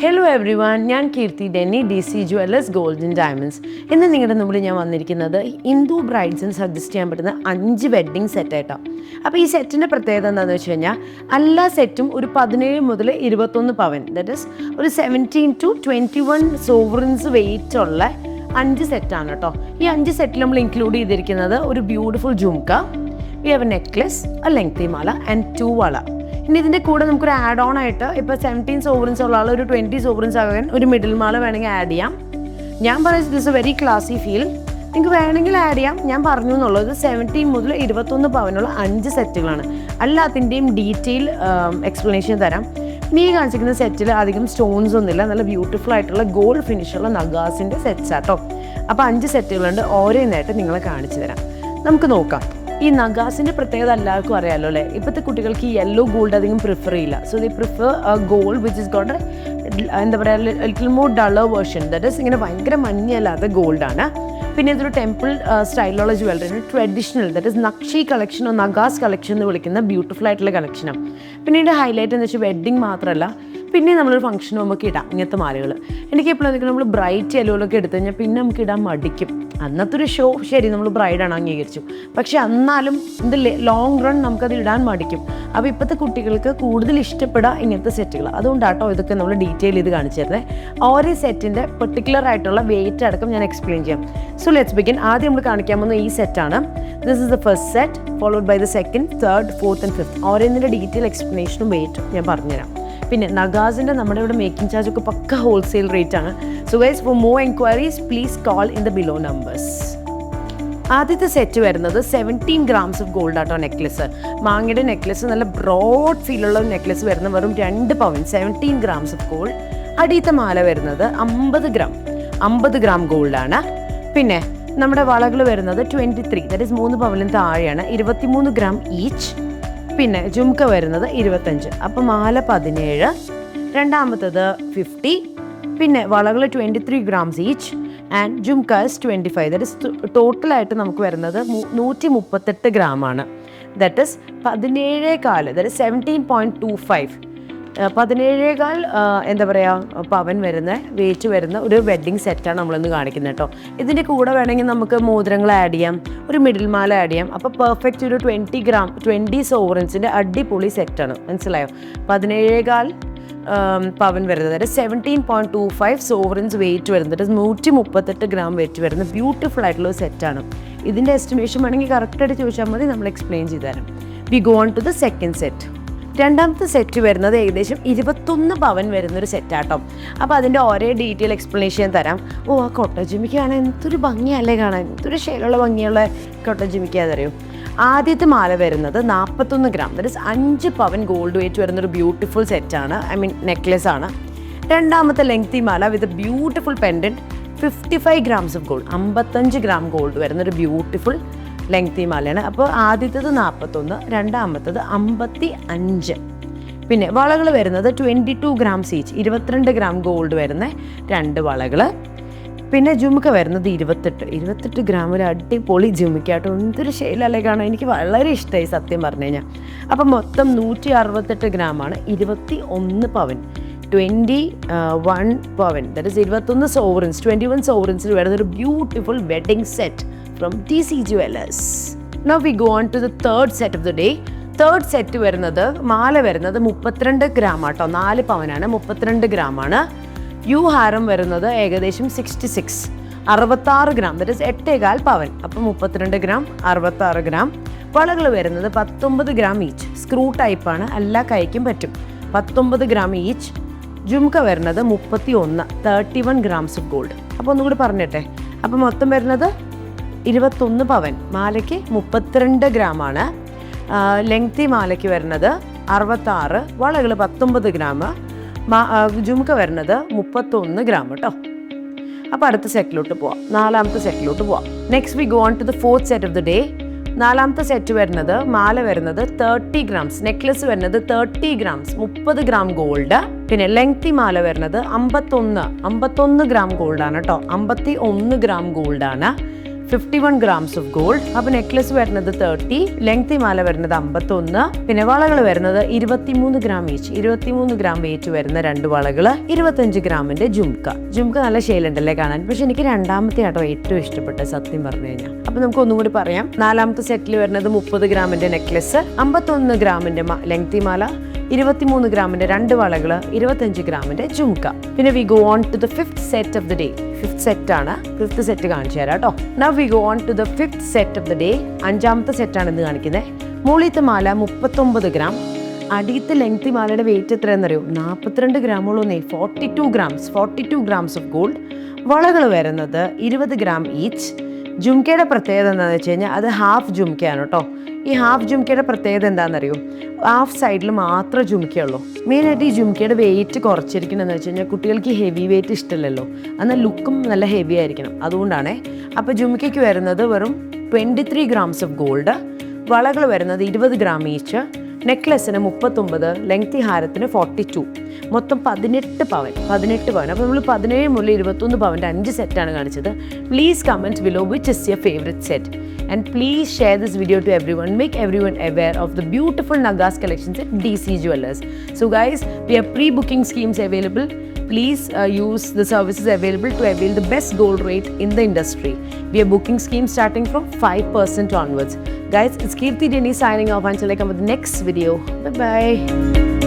Hello everyone, ഞാൻ Keerthi Denny, DC jewellers gold and diamonds. ഇന്ന് നിങ്ങളുടെ മുമ്പിൽ ഞാൻ വന്നിരിക്കുന്നത് ഹിന്ദു ബ്രൈഡ്സിന് സജസ്റ്റ് ചെയ്യാൻ പറ്റുന്ന 5 വെഡ്ഡിങ് സെറ്റായിട്ടാണ്. അപ്പോൾ ഈ സെറ്റിൻ്റെ പ്രത്യേകത എന്താണെന്ന് വെച്ച് കഴിഞ്ഞാൽ എല്ലാ സെറ്റും ഒരു 17 മുതൽ 21 പവൻ, ദാറ്റ് ഈസ് ഒരു 17 to 21 സോവറിൻസ് വെയിറ്റ് ഉള്ള 5 സെറ്റാണ് കേട്ടോ. ഈ 5 സെറ്റിൽ നമ്മൾ ഇൻക്ലൂഡ് ചെയ്തിരിക്കുന്നത് ഒരു beautiful jhumka, we have A necklace, A lengthy Mala and 2 വള. ഇനി ഇതിൻ്റെ കൂടെ നമുക്കൊരു ആഡ് ഓൺ ആയിട്ട് ഇപ്പോൾ 17 സോവറിൻസ് ഉള്ള ആൾ ഒരു 20 സോവറിൻസ് ആകാൻ ഒരു മിഡിൽ മാല വേണമെങ്കിൽ ആഡ് ചെയ്യാം. ഞാൻ പറയുന്നത് ദിസ് എ വെരി ക്ലാസി ഫീൽ. നിങ്ങൾക്ക് വേണമെങ്കിൽ ആഡ് ചെയ്യാം. ഞാൻ പറഞ്ഞു എന്നുള്ളത് 17 മുതൽ 21 പവനുള്ള 5 സെറ്റുകളാണ്. എല്ലാത്തിൻ്റെയും ഡീറ്റെയിൽ എക്സ്പ്ലനേഷൻ തരാം. ഇനി ഈ കാണിച്ചിരിക്കുന്ന സെറ്റിൽ അധികം സ്റ്റോൺസ് ഒന്നുമില്ല, നല്ല ബ്യൂട്ടിഫുൾ ആയിട്ടുള്ള ഗോൾഡ് ഫിനിഷുള്ള നഗാസിൻ്റെ സെറ്റ്സ് ആട്ടോ. അപ്പോൾ 5 സെറ്റുകളുണ്ട്, ഓരോന്നായിട്ട് നിങ്ങളെ കാണിച്ചു തരാം. നമുക്ക് നോക്കാം. ഈ നഗാസിൻ്റെ പ്രത്യേകത എല്ലാവർക്കും അറിയാമല്ലോ അല്ലേ. ഇപ്പോഴത്തെ കുട്ടികൾക്ക് ഈ യെല്ലോ ഗോൾഡ് അധികം പ്രിഫർ ചെയ്യില്ല. So the prefer gold which is got എന്താ പറയുക little more duller version, that is ഇങ്ങനെ ഭയങ്കര മഞ്ഞല്ലാത്ത ഗോൾഡാണ്. പിന്നെ ഇതൊരു ടെമ്പിൾ സ്റ്റൈലിലുള്ള ജ്വല്ലറി, ട്രഡീഷണൽ, ദാറ്റ് ഈസ് നക്ഷി കളക്ഷനോ നഗാസ് കളക്ഷൻ എന്ന് വിളിക്കുന്ന ബ്യൂട്ടിഫുൾ ആയിട്ടുള്ള കളക്ഷനാണ്. പിന്നെ ഇതിൻ്റെ ഹൈലൈറ്റ് എന്ന് വെച്ചാൽ വെഡ്ഡിങ് മാത്രമല്ല, പിന്നെ നമ്മളൊരു ഫംഗ്ഷൻ നമുക്ക് ഇടാം ഇങ്ങനത്തെ മാലകൾ. എനിക്ക് എപ്പോഴും നമ്മൾ ബ്രൈറ്റ് യെല്ലോയിലൊക്കെ എടുത്തു കഴിഞ്ഞാൽ പിന്നെ നമുക്ക് ഇടാൻ മടിക്കും. അന്നത്തെ ഒരു ഷോ ശരി നമ്മൾ ബ്രൈഡാണ് അംഗീകരിച്ചു, പക്ഷെ എന്നാലും ഇത് ലോങ് റൺ നമുക്കത് ഇടാൻ മടിക്കും. അപ്പോൾ ഇപ്പോഴത്തെ കുട്ടികൾക്ക് കൂടുതൽ ഇഷ്ടപ്പെടുക ഇങ്ങനത്തെ സെറ്റുകൾ. അതുകൊണ്ടാട്ടോ ഇതൊക്കെ നമ്മൾ ഡീറ്റെയിൽ ചെയ്ത് കാണിച്ചു തരുന്നത്. ഓരോ സെറ്റിൻ്റെ പെർട്ടിക്കുലർ ആയിട്ടുള്ള വെയിറ്റ് അടക്കം ഞാൻ എക്സ്പ്ലെയിൻ ചെയ്യാം. So let's begin. ആദ്യം നമ്മൾ കാണിക്കാൻ പോകുന്ന ഈ സെറ്റാണ്. This is the first set, followed by the second, third, fourth and fifth. ഓരോന്നിൻ്റെ ഡീറ്റെയിൽ എക്സ്പ്ലനേഷനും വെയിറ്റും ഞാൻ പറഞ്ഞുതരാം. പിന്നെ നഗാസിൻ്റെ നമ്മുടെ ഇവിടെ മേക്കിംഗ് ചാർജ് ഒക്കെ പക്ക ഹോൾസെയിൽ റേറ്റ് ആണ്. So guys, for more enquiries please call in the below numbers. ആദ്യത്തെ സെറ്റ് വരുന്നത് 17 grams ഓഫ് ഗോൾഡ് ആട്ടോ. നെക്ലസ്, മാങ്ങയുടെ നെക്ലസ്, നല്ല ബ്രോഡ് ഫീലുള്ള നെക്ലസ് വരുന്നത് വെറും 2 പവൻ, 17 grams ഓഫ് ഗോൾഡ്. അടിയത്തെ മാല വരുന്നത് 50 gram ഗോൾഡാണ്. പിന്നെ നമ്മുടെ വളകൾ വരുന്നത് 23, ദാറ്റ് ഈസ് 3 പവനിലും താഴെയാണ്, 23 gram ഈച്ച്. പിന്നെ ജുംക്ക വരുന്നത് 25, അപ്പോൾ മാല 17, രണ്ടാമത്തത് 50, പിന്നെ വളകൾ 23 grams ഈച്ച് ആൻഡ് ജുംക്കാസ് 25. ദാറ്റ് ഇസ് ടോട്ടലായിട്ട് നമുക്ക് വരുന്നത് 138 ഗ്രാമാണ്. ദാറ്റ് ഇസ് 17.4, ദാറ്റ് ഇസ് 17.25, 17.4 എന്താ പറയുക പവൻ വരുന്ന വെയിറ്റ് വരുന്ന ഒരു വെഡ്ഡിങ് സെറ്റാണ് നമ്മളിന്ന് കാണിക്കുന്നത് കേട്ടോ. ഇതിൻ്റെ കൂടെ വേണമെങ്കിൽ നമുക്ക് മോതിരങ്ങൾ ആഡ് ചെയ്യാം, ഒരു മിഡിൽ മാല ആഡ് ചെയ്യാം. അപ്പോൾ പെർഫെക്റ്റ് ഒരു 20 സോവറിൻസിൻ്റെ അടിപൊളി സെറ്റാണ്. മനസ്സിലായോ? 17.4 പവൻ വരുന്നത്, അതായത് 17.25 സോവറിൻസ് വെയിറ്റ് വരുന്നത്, 138 ഗ്രാം വെയിറ്റ് വരുന്ന ബ്യൂട്ടിഫുൾ ആയിട്ടുള്ള ഒരു സെറ്റാണ്. ഇതിൻ്റെ എസ്റ്റിമേഷൻ വേണമെങ്കിൽ കറക്റ്റായിട്ട് ചോദിച്ചാൽ മതി, നമ്മൾ എക്സ്പ്ലെയിൻ ചെയ്തു തരാം. We go on to the second set. രണ്ടാമത്തെ സെറ്റ് വരുന്നത് ഏകദേശം 21 പവൻ വരുന്നൊരു സെറ്റാട്ടോ. അപ്പോൾ അതിൻ്റെ ഓരോ ഡീറ്റെയിൽ എക്സ്പ്ലനേഷൻ തരാം. ഓ, ആ കൊട്ട ജിമിക്ക് കാണാൻ എന്തൊരു ഭംഗിയല്ലേ, കാണാൻ എന്തൊരു ഷെയ്ലുള്ള ഭംഗിയുള്ള കൊട്ട ജിമിക്ക് അതറിയോ. ആദ്യത്തെ മാല വരുന്നത് 41 ഗ്രാം, ദാറ്റ് ഇസ് 5 പവൻ ഗോൾഡ് വെയിറ്റ് വരുന്നൊരു ബ്യൂട്ടിഫുൾ സെറ്റാണ്, ഐ മീൻ നെക്ലെസ് ആണ്. രണ്ടാമത്തെ ലെങ്തി മാല with beautiful pendant, 55 grams of gold, 55 gram gold വരുന്നൊരു ബ്യൂട്ടിഫുൾ ലെങ്തി മാലയാണ്. അപ്പോൾ ആദ്യത്തേത് 41, രണ്ടാമത്തത് 55. പിന്നെ വളകൾ വരുന്നത് 22 grams ഈച്ച്, 22 ഗ്രാം ഗോൾഡ് വരുന്ന 2 വളകൾ. പിന്നെ ജുമുക്ക വരുന്നത് 28 ഗ്രാമിൽ അടിപൊളി ജുമുക്കാട്ടോ. എന്തൊരു ശൈലല്ലേ കാണാൻ, എനിക്ക് വളരെ ഇഷ്ടമായി സത്യം പറഞ്ഞു കഴിഞ്ഞാൽ. അപ്പം മൊത്തം 168 ഗ്രാമാണ്, 21 പവൻ, 21 പവൻ, ദാറ്റ് ഇസ് 21 സോവറിൻസ്, 21 സോവറിൻസിൽ വരുന്നൊരു beautiful wedding set from DC jewellers. Now we go on to the third set of the day. Third set വരുന്നത് മാല വരുന്നത് 32 ഗ്രാം ആട്ടോ, 4 പവനാണ്, 32 ഗ്രാമാണ്. യു ഹാരം വരുന്നത് ഏകദേശം 66 ഗ്രാം, ദാറ്റ് ഇസ് 8.4 പവൻ, അപ്പോൾ 32 ഗ്രാം, 66 ഗ്രാം. വളകൾ വരുന്നത് 19 ഗ്രാം ഈച്ച്, സ്ക്രൂ ടൈപ്പാണ്, എല്ലാ കൈക്കും പറ്റും, 19 ഗ്രാം ഈച്ച്. ജുംക്ക വരുന്നത് 31 grams ഓഫ് ഗോൾഡ്. അപ്പോൾ ഒന്നുകൂടി പറഞ്ഞിട്ടെ, അപ്പോൾ മൊത്തം വരുന്നത് 21 പവൻ, മാലയ്ക്ക് 32 ഗ്രാമാണ്. ലെങ്തി മാലയ്ക്ക് വരുന്നത് 66, വളകൾ 19 ഗ്രാം, ജുംക്ക വരുന്നത് 31 ഗ്രാം കേട്ടോ. അപ്പോൾ അടുത്ത സെറ്റിലോട്ട് പോവാം, നാലാമത്തെ സെറ്റിലോട്ട് പോവാം. Next we go on to the fourth set of the day. നാലാമത്തെ സെറ്റ് വരുന്നത് മാല വരുന്നത് 30 grams, നെക്ലസ് വരുന്നത് 30 grams, 30 ഗ്രാം ഗോൾഡ്. പിന്നെ ലെങ്തി മാല വരുന്നത് 51 ഗ്രാം ഗോൾഡാണ് കേട്ടോ, 51 ഗ്രാം ഗോൾഡാണ്. 51 grams of gold. അപ്പോൾ നെക്ലസ് വരുന്നത് 30, ലെങ്തി മാല വരുന്നത് 51, പിന്നെ വളകൾ വരുന്നത് 23 ഗ്രാം ഈച്ച്. 23 ഗ്രാം വെയിറ്റ് വരുന്ന 2 വളകൾ, 25 ഗ്രാമിന്റെ ജുംക്ക. ജുംക്ക നല്ല ശൈലുണ്ടല്ലേ കാണാൻ, പക്ഷെ എനിക്ക് രണ്ടാമത്തെ ആട്ടോ ഏറ്റവും ഇഷ്ടപ്പെട്ട, സത്യം പറഞ്ഞു കഴിഞ്ഞാൽ. അപ്പോൾ നമുക്ക് ഒന്നും കൂടി പറയാം. നാലാമത്തെ സെറ്റിൽ വരുന്നത് 30 ഗ്രാമിന്റെ നെക്ലസ്, 51 ഗ്രാമിന്റെ ലെങ്തി മാല, 23 ഗ്രാമിന്റെ 2 വളകൾ, 25 ഗ്രാമിന്റെ ജുംക്ക. പിന്നെ we go on to the fifth set of the day. Fifth set ആണ്, ഫിഫ്ത്ത് സെറ്റ് കാണിച്ചു തരാം കേട്ടോ. Now we go on to the fifth set of the day. അഞ്ചാമത്തെ സെറ്റാണ് ഇന്ന് കാണിക്കുന്നത്. മുകളിലത്തെ മാല 39 ഗ്രാം, അടിയത്തെ ലെങ്തി മാലയുടെ വെയിറ്റ് എത്രയെന്നറിയോ? 42 ഗ്രാമോളൊന്നേ. 42 ഗ്രാംസ് ഓഫ് ഗോൾഡ്. വളകൾ വരുന്നത് 20 ഗ്രാം ഈച്ച്. ജുംക്കയുടെ പ്രത്യേകത എന്താണെന്ന് വെച്ച് കഴിഞ്ഞാൽ അത് ഹാഫ് ജുംക്കയാണ് കേട്ടോ. ഈ ഹാഫ് ജുംക്കയുടെ പ്രത്യേകത എന്താണെന്നറിയോ? ഹാഫ് സൈഡിൽ മാത്രമേ ജുംക്കയുള്ളൂ. മെയിനായിട്ട് ഈ ജുംക്കയുടെ വെയിറ്റ് കുറച്ചിരിക്കണമെന്ന് വെച്ച് കഴിഞ്ഞാൽ കുട്ടികൾക്ക് ഹെവി വെയിറ്റ് ഇഷ്ടമല്ലല്ലോ, എന്നാൽ ലുക്കും നല്ല ഹെവി ആയിരിക്കണം, അതുകൊണ്ടാണേ. അപ്പോൾ ജുംക്കയ്ക്ക് വരുന്നത് വെറും 23 ഗ്രാംസ് ഓഫ് ഗോൾഡ്. വളകൾ വരുന്നത് 20 ഗ്രാം ഈച്ച്. നെക്ലസിന് 39, ലെങ്തി ഹാരത്തിന് 42, മൊത്തം 18 പവൻ. അപ്പോൾ നമ്മൾ 17 മുതൽ 21 പവൻ്റെ 5 സെറ്റാണ് കാണിച്ചത്. Please comment below which is your favourite set and please share this video to everyone. Make everyone aware of the beautiful Nagas collections at DC Jewellers. So guys, we have pre-booking schemes available. Please use the services available to avail the best gold rate in the industry. We have booking schemes starting from 5% onwards. Guys, it's Kirti Denny signing off until I come with the next video. Bye bye.